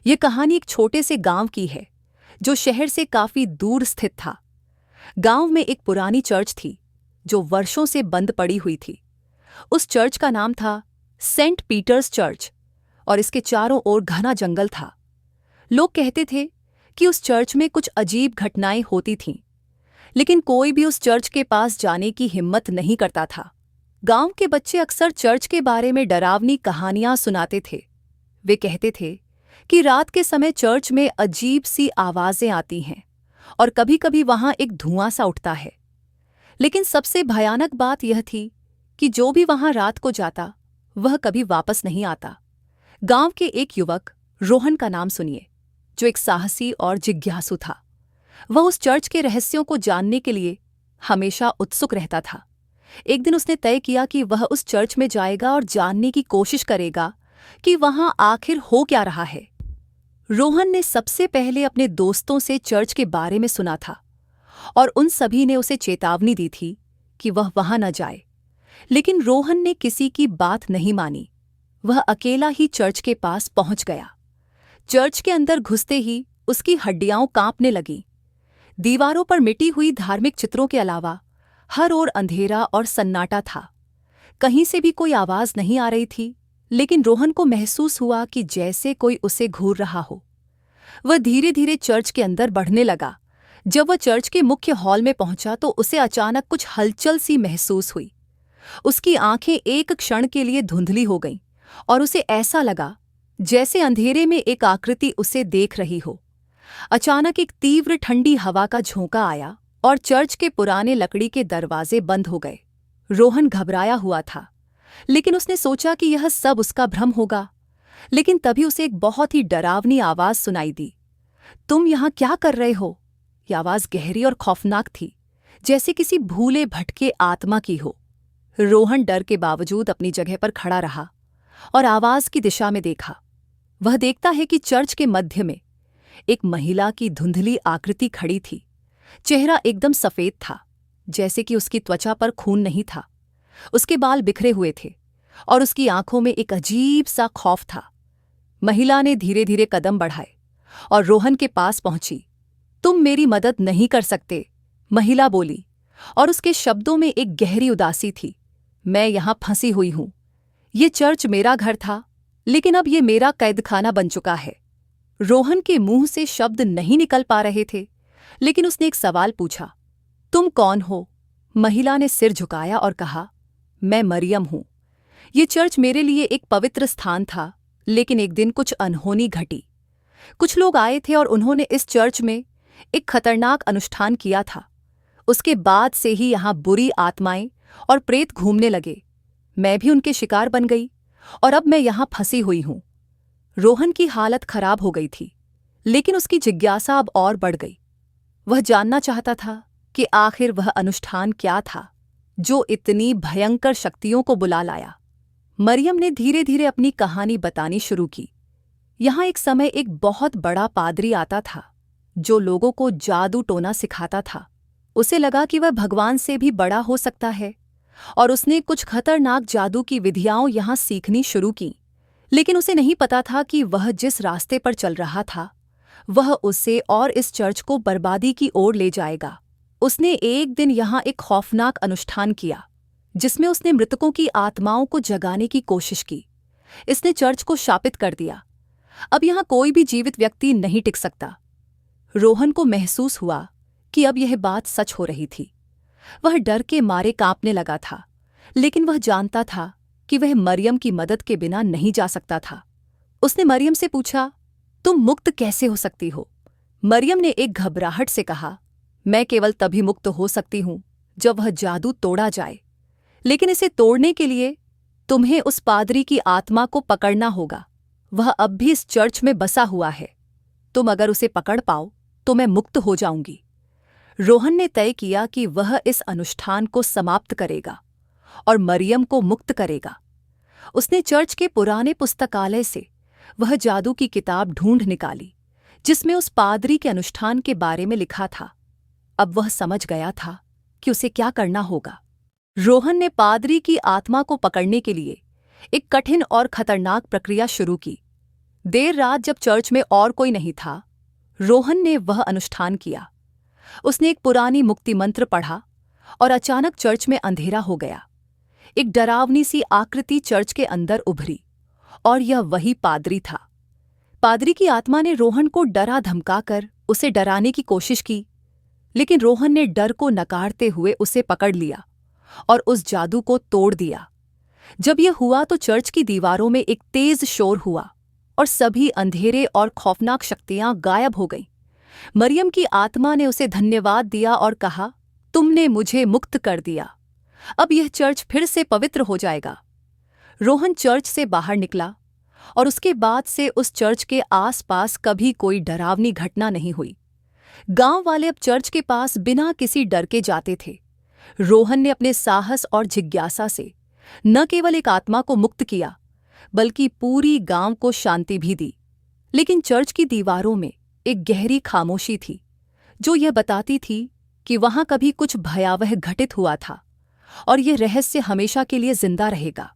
ये कहानी एक छोटे से गांव की है जो शहर से काफी दूर स्थित था। गांव में एक पुरानी चर्च थी जो वर्षों से बंद पड़ी हुई थी। उस चर्च का नाम था सेंट पीटर्स चर्च और इसके चारों ओर घना जंगल था। लोग कहते थे कि उस चर्च में कुछ अजीब घटनाएं होती थीं, लेकिन कोई भी उस चर्च के पास जाने की हिम्मत नहीं करता था। गांव के बच्चे अक्सर चर्च के बारे में डरावनी कहानियां सुनाते थे। वे कहते थे कि रात के समय चर्च में अजीब सी आवाजें आती हैं और कभी-कभी वहां एक धुआं सा उठता है। लेकिन सबसे भयानक बात यह थी कि जो भी वहां रात को जाता वह कभी वापस नहीं आता। गांव के एक युवक रोहन का नाम सुनिए, जो एक साहसी और जिज्ञासु था। वह उस चर्च के रहस्यों को जानने के लिए हमेशा उत्सुक रहता था। एक दिन उसने तय किया कि वह उस चर्च में जाएगा और जानने की कोशिश करेगा कि वहां आखिर हो क्या रहा है। रोहन ने सबसे पहले अपने दोस्तों से चर्च के बारे में सुना था और उन सभी ने उसे चेतावनी दी थी कि वह वहां न जाए। लेकिन रोहन ने किसी की बात नहीं मानी। वह अकेला ही चर्च के पास पहुंच गया। चर्च के अंदर घुसते ही उसकी हड्डियां कांपने लगीं। दीवारों पर मिटी हुई धार्मिक चित्रों के अलावा हर ओर अंधेरा और सन्नाटा था। कहीं से भी कोई आवाज नहीं आ रही थी, लेकिन रोहन को महसूस हुआ कि जैसे कोई उसे घूर रहा हो। वह धीरे धीरे चर्च के अंदर बढ़ने लगा। जब वह चर्च के मुख्य हॉल में पहुंचा तो उसे अचानक कुछ हलचल सी महसूस हुई। उसकी आंखें एक क्षण के लिए धुंधली हो गईं और उसे ऐसा लगा जैसे अंधेरे में एक आकृति उसे देख रही हो। अचानक एक तीव्र ठंडी हवा का झोंका आया और चर्च के पुराने लकड़ी के दरवाजे बंद हो गए। रोहन घबराया हुआ था, लेकिन उसने सोचा कि यह सब उसका भ्रम होगा। लेकिन तभी उसे एक बहुत ही डरावनी आवाज सुनाई दी। तुम यहां क्या कर रहे हो? यह आवाज गहरी और खौफनाक थी, जैसे किसी भूले भटके आत्मा की हो। रोहन डर के बावजूद अपनी जगह पर खड़ा रहा और आवाज की दिशा में देखा। वह देखता है कि चर्च के मध्य में एक महिला की धुंधली आकृति खड़ी थी। चेहरा एकदम सफेद था, जैसे कि उसकी त्वचा पर खून नहीं था। उसके बाल बिखरे हुए थे और उसकी आंखों में एक अजीब सा खौफ था। महिला ने धीरे धीरे कदम बढ़ाए और रोहन के पास पहुंची। तुम मेरी मदद नहीं कर सकते, महिला बोली, और उसके शब्दों में एक गहरी उदासी थी। मैं यहां फंसी हुई हूं। ये चर्च मेरा घर था, लेकिन अब ये मेरा कैदखाना बन चुका है। रोहन के मुंह से शब्द नहीं निकल पा रहे थे, लेकिन उसने एक सवाल पूछा, तुम कौन हो? महिला ने सिर झुकाया और कहा, मैं मरियम हूं। ये चर्च मेरे लिए एक पवित्र स्थान था, लेकिन एक दिन कुछ अनहोनी घटी। कुछ लोग आए थे और उन्होंने इस चर्च में एक खतरनाक अनुष्ठान किया था। उसके बाद से ही यहां बुरी आत्माएं और प्रेत घूमने लगे। मैं भी उनके शिकार बन गई और अब मैं यहां फंसी हुई हूं। रोहन की हालत खराब हो गई थी, लेकिन उसकी जिज्ञासा अब और बढ़ गई। वह जानना चाहता था कि आखिर वह अनुष्ठान क्या था जो इतनी भयंकर शक्तियों को बुला लाया। मरियम ने धीरे धीरे अपनी कहानी बतानी शुरू की। यहाँ एक समय एक बहुत बड़ा पादरी आता था जो लोगों को जादू टोना सिखाता था। उसे लगा कि वह भगवान से भी बड़ा हो सकता है और उसने कुछ खतरनाक जादू की विधियां यहाँ सीखनी शुरू की। लेकिन उसे नहीं पता था कि वह जिस रास्ते पर चल रहा था वह उसे और इस चर्च को बर्बादी की ओर ले जाएगा। उसने एक दिन यहाँ एक खौफनाक अनुष्ठान किया जिसमें उसने मृतकों की आत्माओं को जगाने की कोशिश की। इसने चर्च को शापित कर दिया। अब यहाँ कोई भी जीवित व्यक्ति नहीं टिक सकता। रोहन को महसूस हुआ कि अब यह बात सच हो रही थी। वह डर के मारे कांपने लगा था, लेकिन वह जानता था कि वह मरियम की मदद के बिना नहीं जा सकता था। उसने मरियम से पूछा, तुम मुक्त कैसे हो सकती हो? मरियम ने एक घबराहट से कहा, मैं केवल तभी मुक्त हो सकती हूं जब वह जादू तोड़ा जाए। लेकिन इसे तोड़ने के लिए तुम्हें उस पादरी की आत्मा को पकड़ना होगा। वह अब भी इस चर्च में बसा हुआ है। तुम अगर उसे पकड़ पाओ तो मैं मुक्त हो जाऊंगी। रोहन ने तय किया कि वह इस अनुष्ठान को समाप्त करेगा और मरियम को मुक्त करेगा। उसने चर्च के पुराने पुस्तकालय से वह जादू की किताब ढूंढ निकाली जिसमें उस पादरी के अनुष्ठान के बारे में लिखा था। अब वह समझ गया था कि उसे क्या करना होगा। रोहन ने पादरी की आत्मा को पकड़ने के लिए एक कठिन और खतरनाक प्रक्रिया शुरू की। देर रात जब चर्च में और कोई नहीं था, रोहन ने वह अनुष्ठान किया। उसने एक पुरानी मुक्ति मंत्र पढ़ा और अचानक चर्च में अंधेरा हो गया। एक डरावनी सी आकृति चर्च के अंदर उभरी और यह वही पादरी था। पादरी की आत्मा ने रोहन को डरा धमकाकर उसे डराने की कोशिश की, लेकिन रोहन ने डर को नकारते हुए उसे पकड़ लिया और उस जादू को तोड़ दिया। जब यह हुआ तो चर्च की दीवारों में एक तेज शोर हुआ और सभी अंधेरे और खौफनाक शक्तियां गायब हो गईं। मरियम की आत्मा ने उसे धन्यवाद दिया और कहा, तुमने मुझे मुक्त कर दिया। अब यह चर्च फिर से पवित्र हो जाएगा। रोहन चर्च से बाहर निकला और उसके बाद से उस चर्च के आसपास कभी कोई डरावनी घटना नहीं हुई। गांव वाले अब चर्च के पास बिना किसी डर के जाते थे। रोहन ने अपने साहस और जिज्ञासा से न केवल एक आत्मा को मुक्त किया, बल्कि पूरी गांव को शांति भी दी। लेकिन चर्च की दीवारों में एक गहरी खामोशी थी, जो यह बताती थी कि वहां कभी कुछ भयावह घटित हुआ था और यह रहस्य हमेशा के लिए जिंदा रहेगा।